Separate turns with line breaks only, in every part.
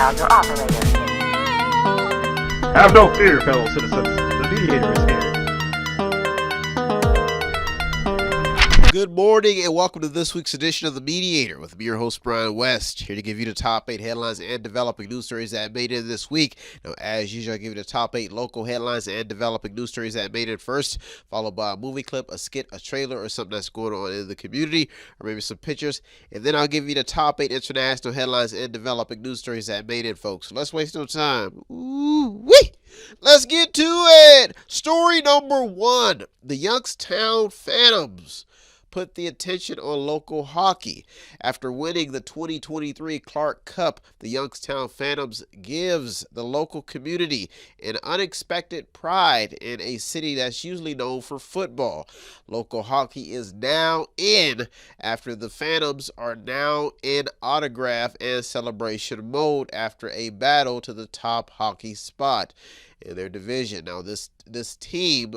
about your operator.
Have no fear, fellow citizens. The Mediator is here.
Good morning and welcome to this week's edition of The Mediator with me, your host, Brian West, here to give you the top 8 headlines and developing news stories that made it this week. Now, as usual, I give you the top 8 local headlines and developing news stories that made it first, followed by a movie clip, a skit, a trailer, or something that's going on in the community, or maybe some pictures. And then I'll give you the top 8 international headlines and developing news stories that made it, folks. So let's waste no time. Ooh-wee! Let's get to it! Story number 1, the Youngstown Phantoms put the attention on local hockey. After winning the 2023 Clark Cup, the Youngstown Phantoms gives the local community an unexpected pride in a city that's usually known for football. Local hockey is now in after the Phantoms are now in autograph and celebration mode after a battle to the top hockey spot in their division. Now this team,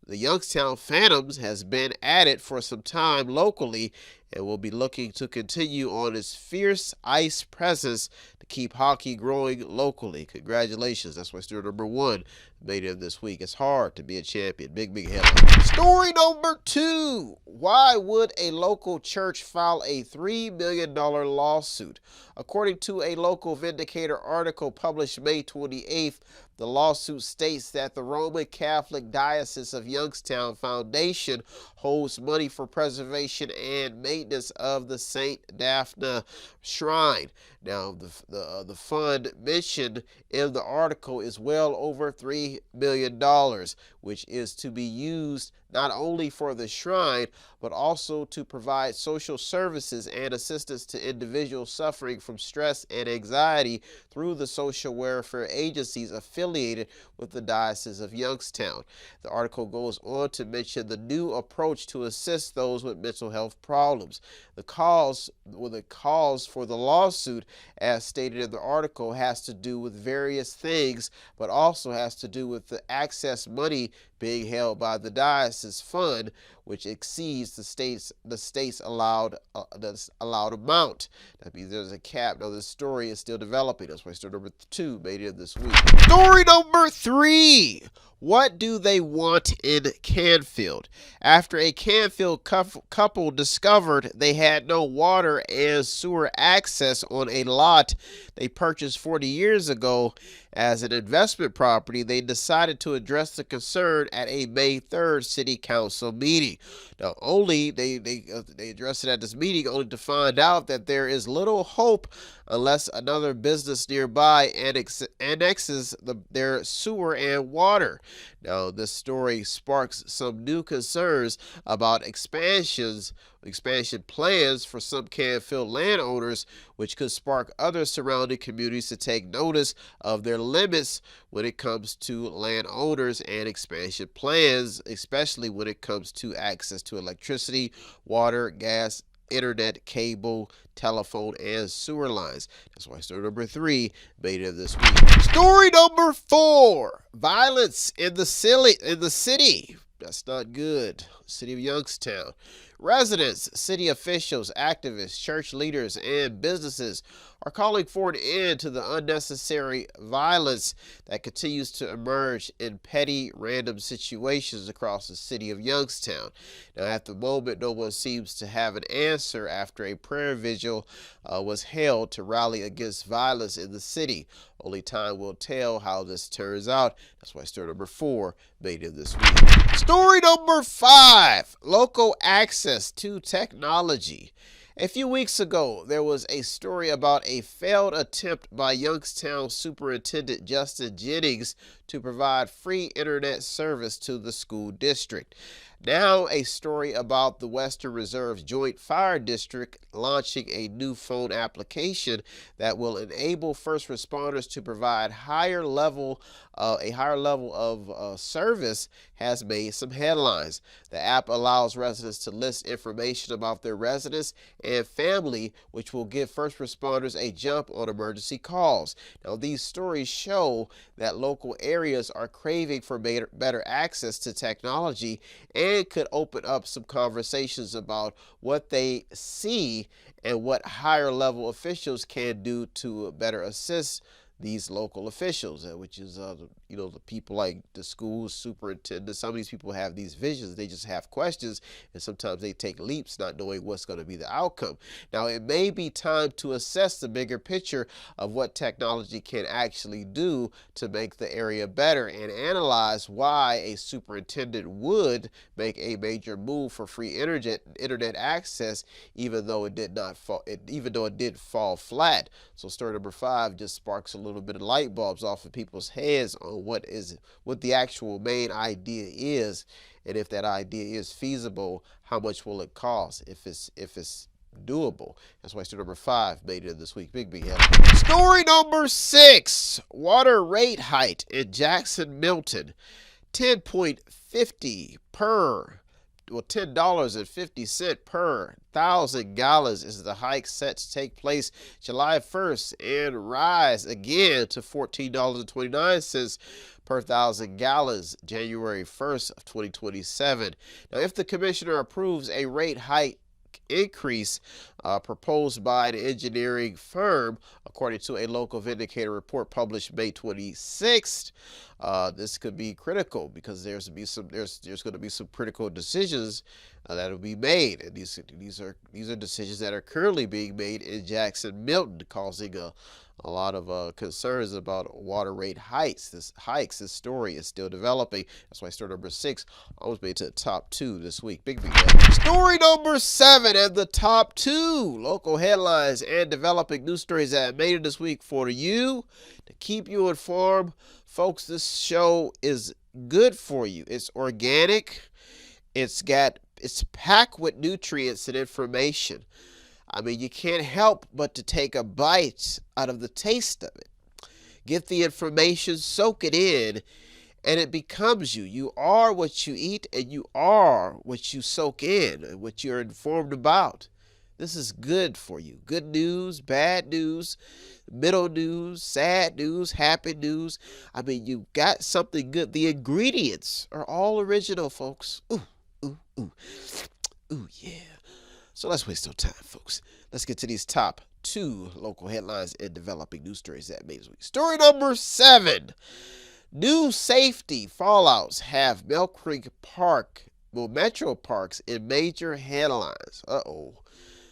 the Youngstown Phantoms, has been at it for some time locally and will be looking to continue on its fierce ice presence to keep hockey growing locally. Congratulations. That's why story number 1 made it this week. It's hard to be a champion. Big headline. Story number 2. Why would a local church file a $3 million lawsuit? According to a local Vindicator article published May 28th, the lawsuit states that the Roman Catholic Diocese of Youngstown Foundation holds money for preservation and maintenance of the St. Daphne Shrine. Now, the fund mentioned in the article is well over $3 million, which is to be used not only for the shrine, but also to provide social services and assistance to individuals suffering from stress and anxiety through the social welfare agencies affiliated with the Diocese of Youngstown. The article goes on to mention the new approach to assist those with mental health problems. The cause for the lawsuit, as stated in the article, has to do with various things, but also has to do with the access money being held by the diocese fund, which exceeds the state's allowed amount. That means there's a cap. Now, this story is still developing. That's why story number 2 made it this week. Story number 3. What do they want in Canfield? After a Canfield couple discovered they had no water and sewer access on a lot they purchased 40 years ago as an investment property, they decided to address the concern at a May 3rd City Council meeting. Now, they addressed it at this meeting only to find out that there is little hope unless another business nearby annexes their sewer and water. Now, this story sparks some new concerns about expansion plans for some Canfield landowners, which could spark other surrounding communities to take notice of their limits when it comes to landowners and expansion plans, especially when it comes to access to electricity, water, gas, internet, cable, telephone, and sewer lines. That's why story number 3 made it this week. Story number 4. Violence in the city. That's not good. City of Youngstown. Residents, city officials, activists, church leaders, and businesses are calling for an end to the unnecessary violence that continues to emerge in petty, random situations across the city of Youngstown. Now, at the moment, no one seems to have an answer after a prayer vigil was held to rally against violence in the city. Only time will tell how this turns out. That's why story number 4 made it this week. Story number 5, local access to technology. A few weeks ago, there was a story about a failed attempt by Youngstown Superintendent Justin Jennings to provide free internet service to the school district. Now, a story about the Western Reserve Joint Fire District launching a new phone application that will enable first responders to provide a higher level of service has made some headlines. The app allows residents to list information about their residence and family, which will give first responders a jump on emergency calls. Now, these stories show that local areas are craving for better access to technology and could open up some conversations about what they see and what higher level officials can do to better assist these local officials, which is, the people like the school superintendents. Some of these people have these visions. They just have questions, and sometimes they take leaps not knowing what's going to be the outcome. Now, it may be time to assess the bigger picture of what technology can actually do to make the area better and analyze why a superintendent would make a major move for free internet access, even though it did fall flat. So story number 5 just sparks a little bit of light bulbs off of people's heads on what the actual main idea is, and if that idea is feasible, how much will it cost if it's doable. That's why story number 5 made it in this week. Big headline. Story number 6: water rate hike in Jackson Milton, $10.50 per. Well, $10.50 per 1,000 gallons is the hike set to take place July 1st and rise again to $14.29 per 1,000 gallons January 1st of 2027. Now, if the commissioner approves a rate hike increase proposed by an engineering firm, according to a local Vindicator report published May 26th. This could be critical because there's going to be some critical decisions that will be made, and these are decisions that are currently being made in Jackson Milton, causing a lot of concerns about water rate hikes. This story is still developing. That's why story number 6 almost made it to the top 2 this week. Big story number 7 and the top 2 local headlines and developing news stories that made it this week for you to keep you informed. Folks, this show is good for you. It's organic. It's packed with nutrients and information. I mean, you can't help but to take a bite out of the taste of it. Get the information, soak it in, and it becomes you. You are what you eat, and you are what you soak in, and what you're informed about. This is good for you. Good news, bad news, middle news, sad news, happy news. I mean, you got something good. The ingredients are all original, folks. Ooh, ooh, ooh. Ooh, yeah. So let's waste no time, folks. Let's get to these top 2 local headlines and developing news stories that made this week. Story number 7. New safety fallouts have Metro Parks in major headlines.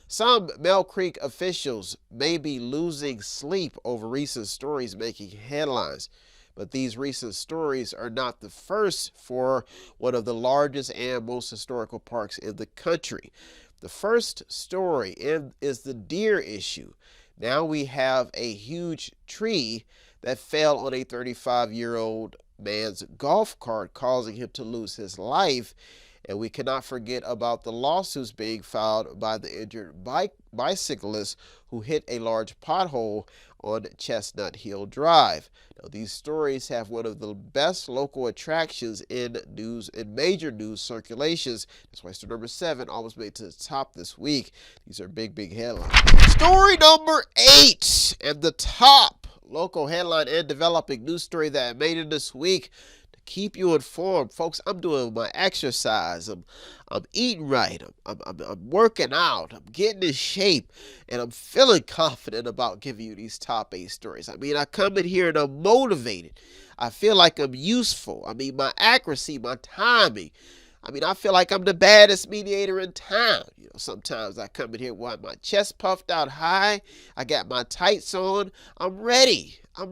Some Mill Creek officials may be losing sleep over recent stories making headlines. But these recent stories are not the first for one of the largest and most historical parks in the country. The first story is the deer issue. Now we have a huge tree that fell on a 35-year-old man's golf cart, causing him to lose his life. And we cannot forget about the lawsuits being filed by the injured bicyclist who hit a large pothole on Chestnut Hill Drive. Now, these stories have one of the best local attractions in major news circulations. That's why story number 7 almost made it to the top this week. These are big headlines. Story number 8 and the top local headline and developing news story that made it this week. Keep you informed, folks. I'm doing my exercise. I'm eating right. I'm working out. I'm getting in shape, and I'm feeling confident about giving you these top 8 stories. I mean, I come in here and I'm motivated. I feel like I'm useful. I mean, my accuracy, my timing. I mean, I feel like I'm the baddest mediator in town. Sometimes I come in here with my chest puffed out high. I got my tights on. I'm ready. I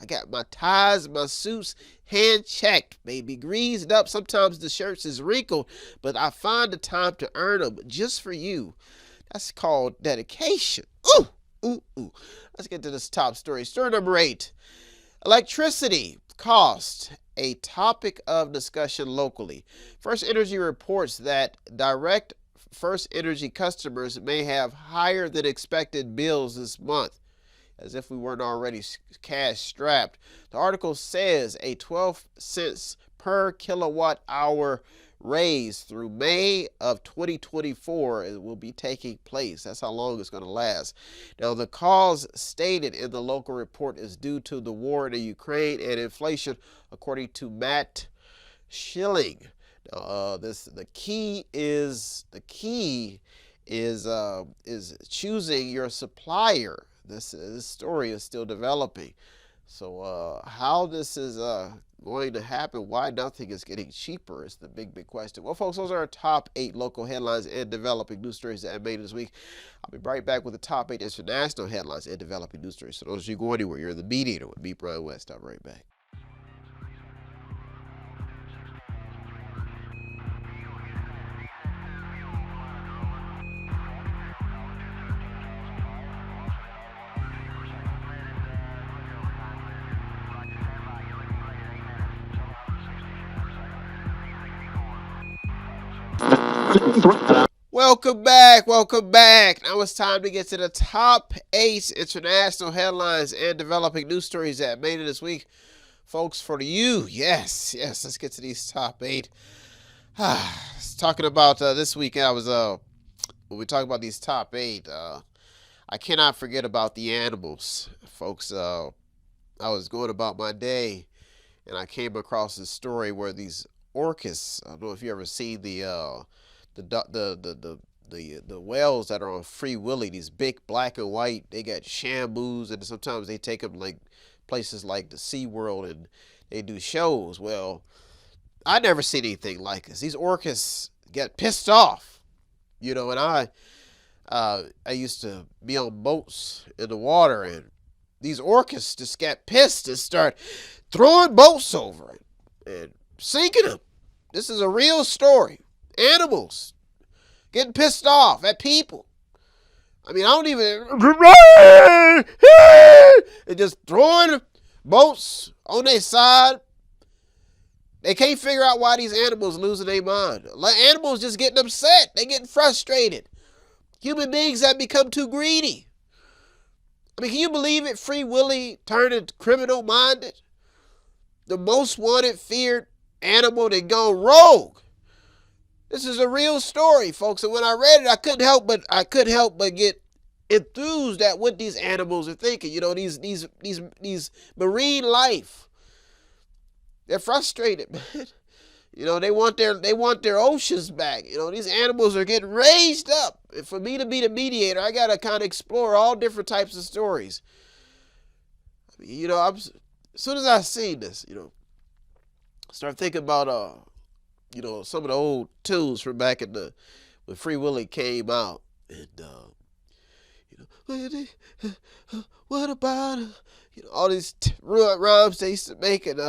got my ties, my suits hand checked, maybe greased up. Sometimes the shirts is wrinkled, but I find the time to earn them just for you. That's called dedication. Ooh, ooh, ooh. Let's get to this top story. Story number 8. Electricity cost, a topic of discussion locally. First Energy reports that direct First Energy customers may have higher than expected bills this month, as if we weren't already cash strapped. The article says a 12 cents per kilowatt hour raised through May of 2024 it will be taking place. That's how long it's going to last. Now, the cause stated in the local report is due to the war in the Ukraine and inflation, according to Matt Schilling. Now, the key is choosing your supplier. This story is still developing. So how this is going to happen, why nothing is getting cheaper is the big question. Well, folks, those are our top 8 local headlines and developing news stories that I made this week. I'll be right back with the top 8 international headlines and developing news stories. So don't you go anywhere. You're in the Mediator with me, Brian West. I'll be right back. Welcome back. Now it's time to get to the top 8 international headlines and developing news stories that made it this week. Folks, for you, yes, let's get to these top 8. Talking about this week, when we talk about these top 8, I cannot forget about the animals. Folks, I was going about my day, and I came across this story where these orcas, I don't know if you ever seen the whales that are on Free Willy, these big black and white, they got shamboos, and sometimes they take them like places like the SeaWorld and they do shows. Well, I never seen anything like this. These orcas get pissed off, and I used to be on boats in the water, and these orcas just get pissed and start throwing boats over and sinking them. This is a real story. Animals getting pissed off at people. I mean, I don't even... and just throwing boats on their side. They can't figure out why these animals losing their mind. Animals just getting upset. They getting frustrated. Human beings have become too greedy. I mean, can you believe it? Free Willy turning criminal-minded. The most wanted, feared animal that go rogue. This is a real story, folks. And when I read it, I couldn't help but get enthused at what these animals are thinking. These marine life. They're frustrated, man. They want their oceans back. These animals are getting raised up. And for me to be the mediator, I gotta kind of explore all different types of stories. I mean, as soon as I seen this, start thinking about some of the old tunes from back when Free Willy came out, and what about all these rhymes they used to make, and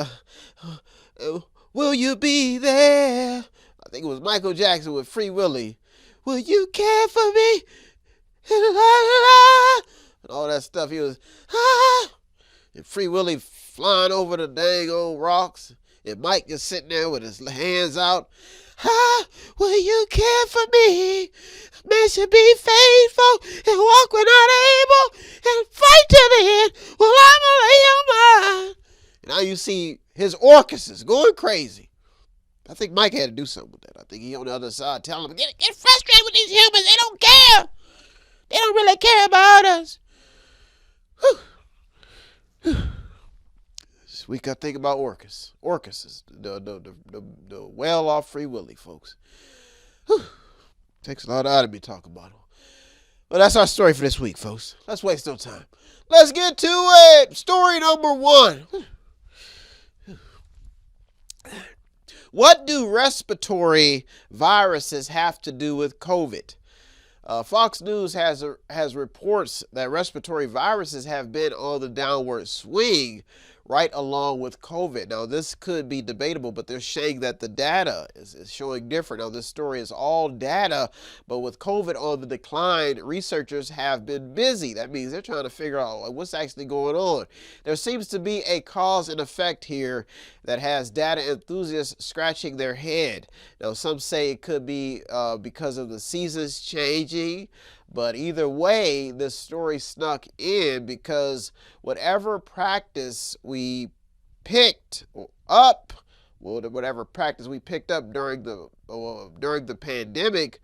will you be there? I think it was Michael Jackson with Free Willy. Will you care for me? And all that stuff. He was and Free Willy flying over the dang old rocks. And Mike just sitting there with his hands out. Will you care for me? Man should be faithful and walk when not able and fight to the end. Well, I'm gonna lay your mind. And now you see his orchestras going crazy. I think Mike had to do something with that. I think he on the other side telling him, get frustrated with these humans. They don't care. They don't really care about us. This week I think about orcas. Orcas is the whale off Free Willy, folks. Takes a lot out of me talking about them. Well, that's our story for this week, folks. Let's waste no time. Let's get to it. Story number 1. What do respiratory viruses have to do with COVID? Fox News has reports that respiratory viruses have been on the downward swing right along with COVID. Now, this could be debatable, but they're saying that the data is showing different. Now, this story is all data, but with COVID on the decline, researchers have been busy. That means they're trying to figure out what's actually going on. There seems to be a cause and effect here that has data enthusiasts scratching their head. Now, some say it could be because of the seasons changing, but either way, this story snuck in because whatever practice we picked up whatever practice we picked up during the pandemic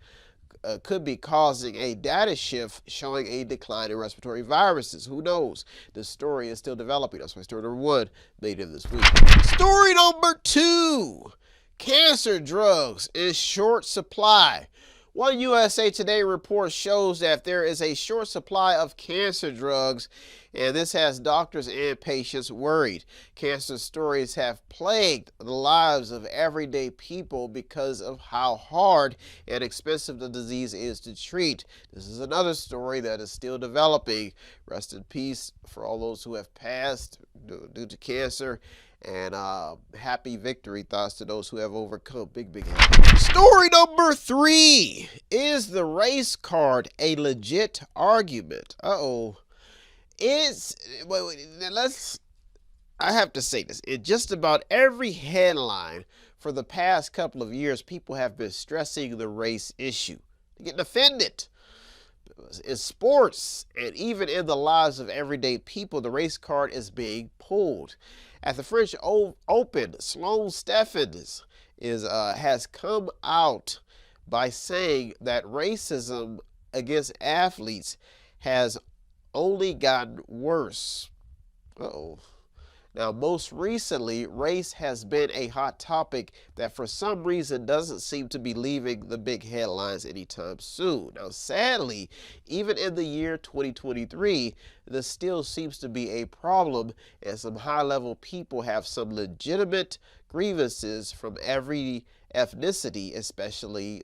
could be causing a data shift showing a decline in respiratory viruses. Who knows? The story is still developing. That's why story number 1 made it this week. Story number 2. Cancer drugs in short supply. One USA Today report shows that there is a short supply of cancer drugs, and this has doctors and patients worried. Cancer stories have plagued the lives of everyday people because of how hard and expensive the disease is to treat. This is another story that is still developing. Rest in peace for all those who have passed due to cancer. And happy victory thoughts to those who have overcome. Big story number 3. Is the race card a legit argument? I have to say this. In just about every headline for the past couple of years, people have been stressing the race issue. They're getting offended. In sports and even in the lives of everyday people, the race card is being pulled. At the French Open, Sloane Stephens has come out by saying that racism against athletes has only gotten worse. Now, most recently, race has been a hot topic that for some reason doesn't seem to be leaving the big headlines anytime soon. Now, sadly, even in the year 2023, this still seems to be a problem, and some high-level people have some legitimate grievances from every ethnicity, especially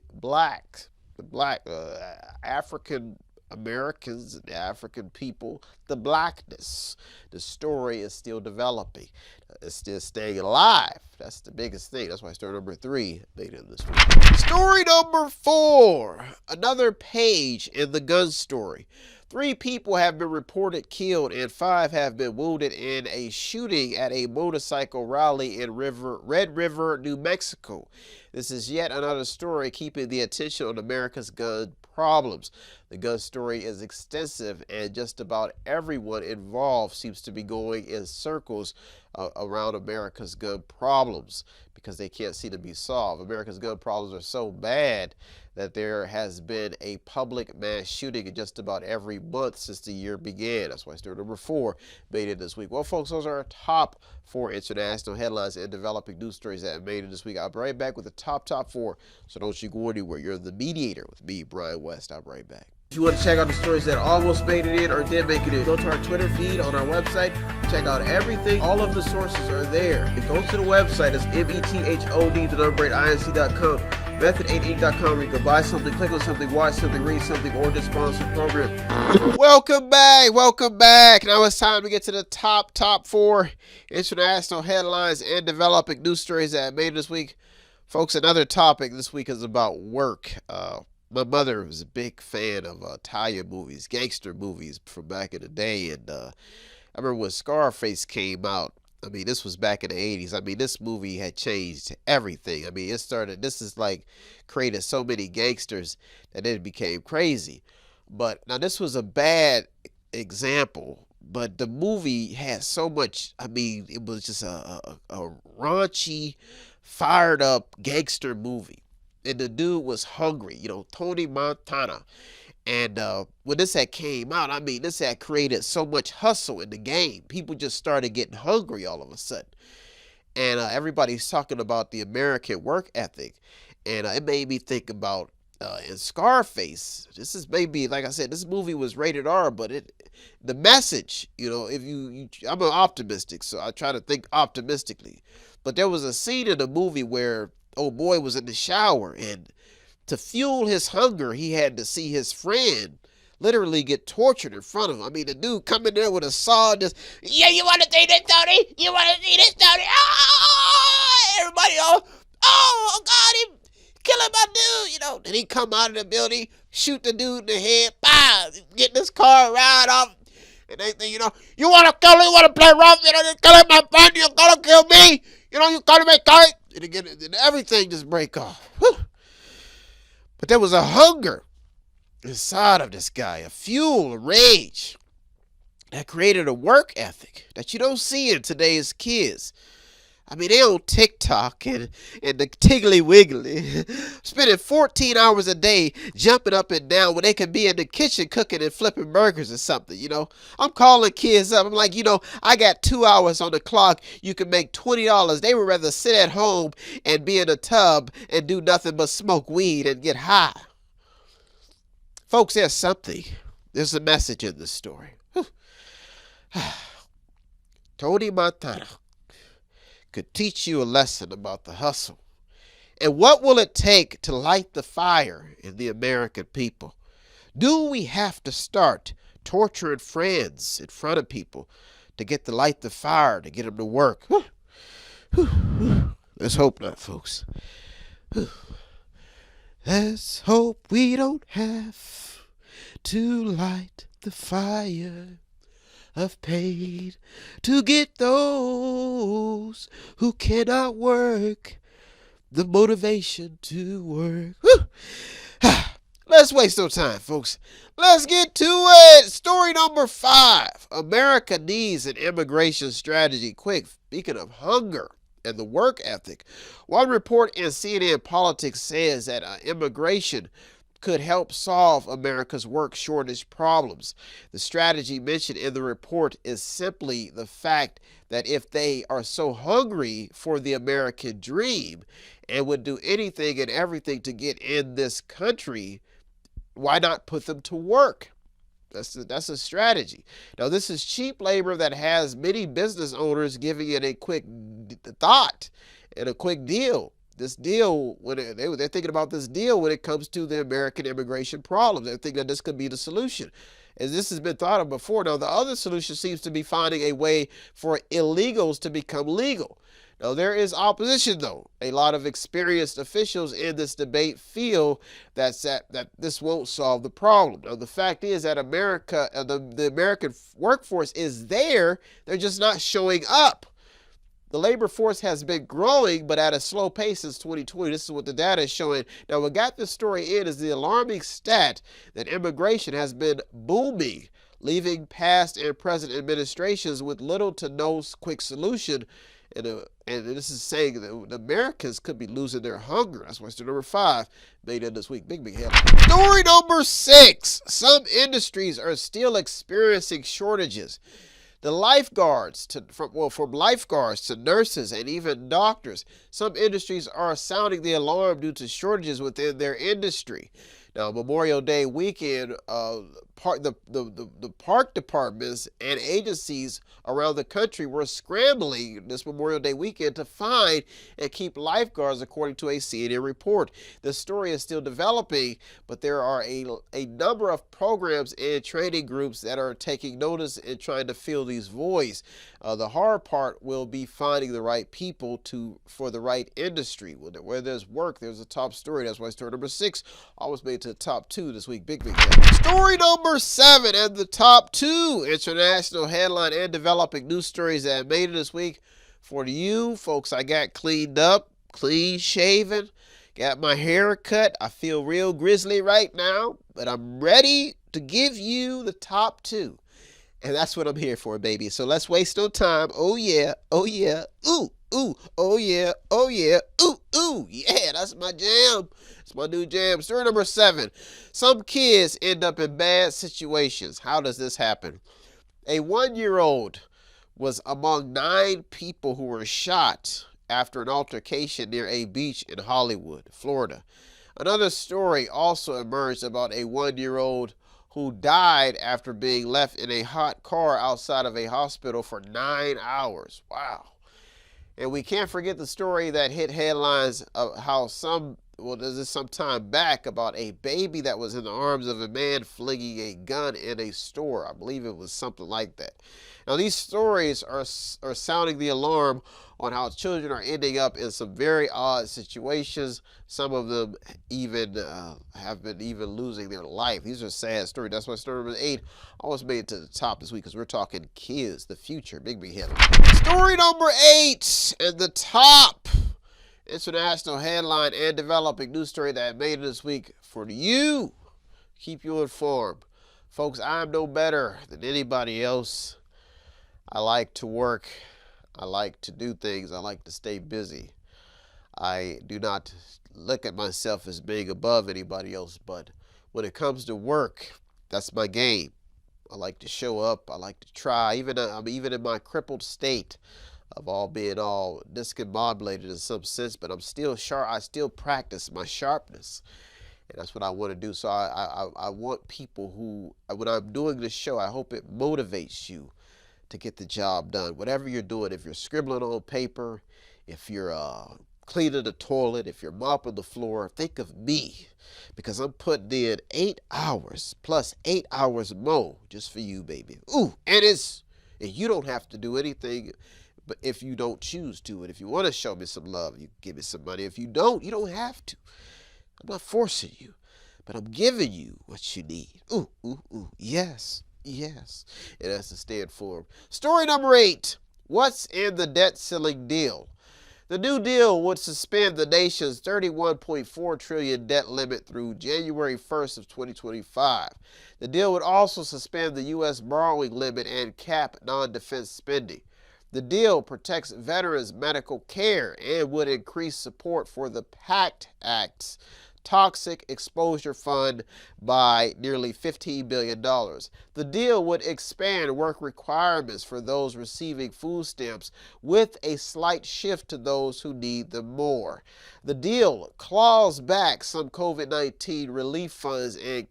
African Americans and African people, the blackness. The story is still developing. It's still staying alive. That's the biggest thing. That's why story number 3 made it this week. Story number 4. Another page in the gun story. 3 people have been reported killed and 5 have been wounded in a shooting at a motorcycle rally in Red River, New Mexico. This is yet another story keeping the attention on America's gun problems. The gun story is extensive, and just about everyone involved seems to be going in circles around America's gun problems because they can't seem to be solved. America's gun problems are so bad that there has been a public mass shooting in just about every month since the year began. That's why story number 4 made it this week. Well, folks, those are our top 4 international headlines and developing news stories that made it this week. I'll be right back with the top 4. So don't you go anywhere. You're the Mediator with me, Brian West. I'll be right back. If you want to check out the stories that almost made it in or did make it in, go to our Twitter feed on our website. Check out everything. All of the sources are there. And go to the website. It's method8inc.com. Method8inc.com, where you can buy something, click on something, watch something, read something, or just sponsor a program. Welcome back. Now it's time to get to the top 4 international headlines and developing news stories that made it this week. Folks, another topic this week is about work. My mother was a big fan of Italian movies, gangster movies from back in the day, and I remember when Scarface came out. I mean, this was back in the 80s. I mean, this movie had changed everything. I mean, this is like created so many gangsters that it became crazy. But now this was a bad example, but the movie had so much, I mean, it was just a raunchy, fired up gangster movie. And the dude was hungry, Tony Montana. And when this had came out, I mean, this had created so much hustle in the game. People just started getting hungry all of a sudden. And everybody's talking about the American work ethic. And it made me think about in Scarface. This is maybe, like I said, this movie was rated R, but the message, I'm an optimistic, so I try to think optimistically. But there was a scene in the movie where old boy was in the shower, and to fuel his hunger, he had to see his friend literally get tortured in front of him. I mean, the dude come in there with a saw and just, yeah, you want to see this, Tony? You want to see this, Tony? Oh! Everybody, oh, God, he killing my dude, Then he come out of the building, shoot the dude in the head, pow, get this car, ride off. And they think, you want to kill me? You want to play rough? You're killing my friend? You're going to kill me? You calling me tight? And again, everything just break off. Whew. But there was a hunger inside of this guy, a fuel, a rage that created a work ethic that you don't see in today's kids. I mean, they on TikTok and the Tiggly Wiggly, spending 14 hours a day jumping up and down when they could be in the kitchen cooking and flipping burgers or something, you know. I'm calling kids up. I'm like, you know, I got 2 hours on the clock. You can make $20. They would rather sit at home and be in a tub and do nothing but smoke weed and get high. Folks, there's something. There's a message in this story. Tony Montana could teach you a lesson about the hustle. And what will it take to light the fire in the American people? Do we have to start torturing friends in front of people to get to light the fire, to get them to work? Let's hope not, folks. Let's hope we don't have to light the fire of pain to get those who cannot work the motivation to work. Let's waste no time, folks. Let's get to it. Story number 5. America needs an immigration strategy quick. Speaking of hunger and the work ethic, one report in CNN Politics says that immigration could help solve America's work shortage problems. The strategy mentioned in the report is simply the fact that if they are so hungry for the American dream and would do anything and everything to get in this country, why not put them to work? That's a strategy. Now, this is cheap labor that has many business owners giving it a quick thought and a quick deal. This deal, they're thinking about this deal when it comes to the American immigration problem. They're thinking that this could be the solution. As this has been thought of before. Now, the other solution seems to be finding a way for illegals to become legal. Now, there is opposition, though. A lot of experienced officials in this debate feel that this won't solve the problem. Now, the fact is that America, the American workforce is there. They're just not showing up. The labor force has been growing, but at a slow pace since 2020. This is what the data is showing. Now, what got this story in is the alarming stat that immigration has been booming, leaving past and present administrations with little to no quick solution. And this is saying that the Americans could be losing their hunger. That's why story number 5 made it this week. Big headline. Story number 6. Some industries are still experiencing shortages. The lifeguards, from lifeguards to nurses and even doctors, some industries are sounding the alarm due to shortages within their industry. Now, Memorial Day weekend, the park departments and agencies around the country were scrambling this Memorial Day weekend to find and keep lifeguards, according to a CNN report. The story is still developing, but there are a number of programs and training groups that are taking notice and trying to fill these voids. The hard part will be finding the right people for the right industry. Where there's work, there's a top story. That's why story number 6 almost made it to the top 2 this week. Big headline. Story number 7 and the top 2 international headline and developing news stories that made it this week. For you folks, I got cleaned up, clean shaven, got my hair cut. I feel real grizzly right now, but I'm ready to give you the top 2. And that's what I'm here for, baby. So let's waste no time. Oh yeah, oh yeah, ooh, ooh, oh yeah, ooh, ooh, yeah, that's my jam. It's my new jam. Story number 7. Some kids end up in bad situations. How does this happen? A 1-year-old was among 9 people who were shot after an altercation near a beach in Hollywood, Florida. Another story also emerged about a 1-year-old who died after being left in a hot car outside of a hospital for 9 hours. Wow. And we can't forget the story that hit headlines of how some time back about a baby that was in the arms of a man flinging a gun in a store. I believe it was something like that. Now, these stories are sounding the alarm on how children are ending up in some very odd situations. Some of them even have been losing their life. These are sad stories. That's why story number 8 almost made it to the top this week, because we're talking kids, the future. Big headline. Story number 8 and the top international headline and developing news story that made it this week for you. Keep you informed. Folks, I'm no better than anybody else. I like to work. I like to do things. I like to stay busy. I do not look at myself as being above anybody else, but when it comes to work, that's my game. I like to show up. I like to try. I'm even in my crippled state of all being all discombobulated in some sense, but I'm still sharp. I still practice my sharpness, and that's what I want to do. So I want people who, when I'm doing this show, I hope it motivates you to get the job done. Whatever you're doing, if you're scribbling on paper, if you're cleaning the toilet, if you're mopping the floor, think of me, because I'm putting in 8 hours plus 8 hours more just for you, baby. Ooh, and you don't have to do anything, but if you don't choose to, and if you want to show me some love, you give me some money. If you don't have to. I'm not forcing you, but I'm giving you what you need. Ooh, ooh, ooh, yes, yes. And that's the stand for. Story number 8. What's in the debt ceiling deal? The new deal would suspend the nation's $31.4 trillion debt limit through January 1st of 2025. The deal would also suspend the U.S. borrowing limit and cap non-defense spending. The deal protects veterans' medical care and would increase support for the PACT Act's Toxic Exposure Fund by nearly $15 billion. The deal would expand work requirements for those receiving food stamps with a slight shift to those who need them more. The deal claws back some COVID-19 relief funds and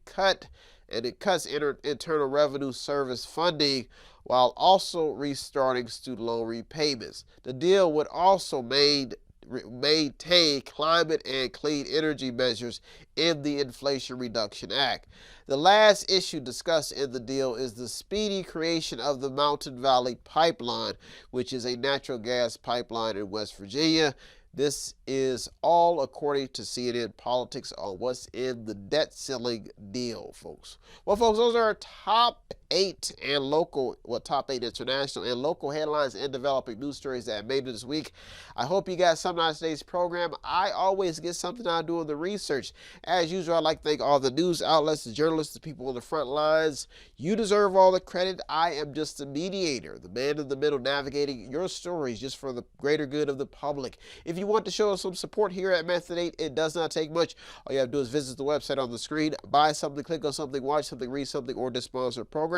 it cuts Internal Revenue Service funding while also restarting student loan repayments. The deal would also maintain climate and clean energy measures in the Inflation Reduction Act. The last issue discussed in the deal is the speedy creation of the Mountain Valley Pipeline, which is a natural gas pipeline in West Virginia. This is all according to CNN Politics on what's in the debt ceiling deal, folks. Well, folks, those are our top 8 and local, top 8 international and local headlines and developing news stories that made it this week. I hope you got something out of today's program. I always get something out of doing the research. As usual, I'd like to thank all the news outlets, the journalists, the people on the front lines. You deserve all the credit. I am just a mediator, the man in the middle, navigating your stories just for the greater good of the public. If you want to show us some support here at Method 8, it does not take much. All you have to do is visit the website on the screen, buy something, click on something, watch something, read something, or to sponsor a program.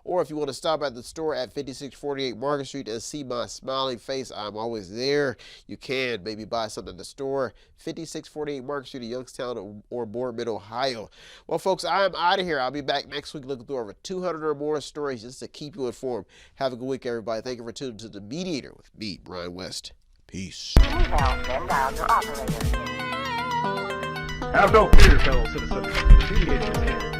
Or if you want to stop at the store at 5648 Market Street and see my smiling face, I'm always there. You can maybe buy something at the store, 5648 Market Street in Youngstown or Boardman, Ohio. Well, folks, I'm out of here. I'll be back next week looking through over 200 or more stories just to keep you informed. Have a good week, everybody. Thank you for tuning to The Mediator with me, Brian West. Peace.
Have no fear, fellow citizens. The Mediator is here.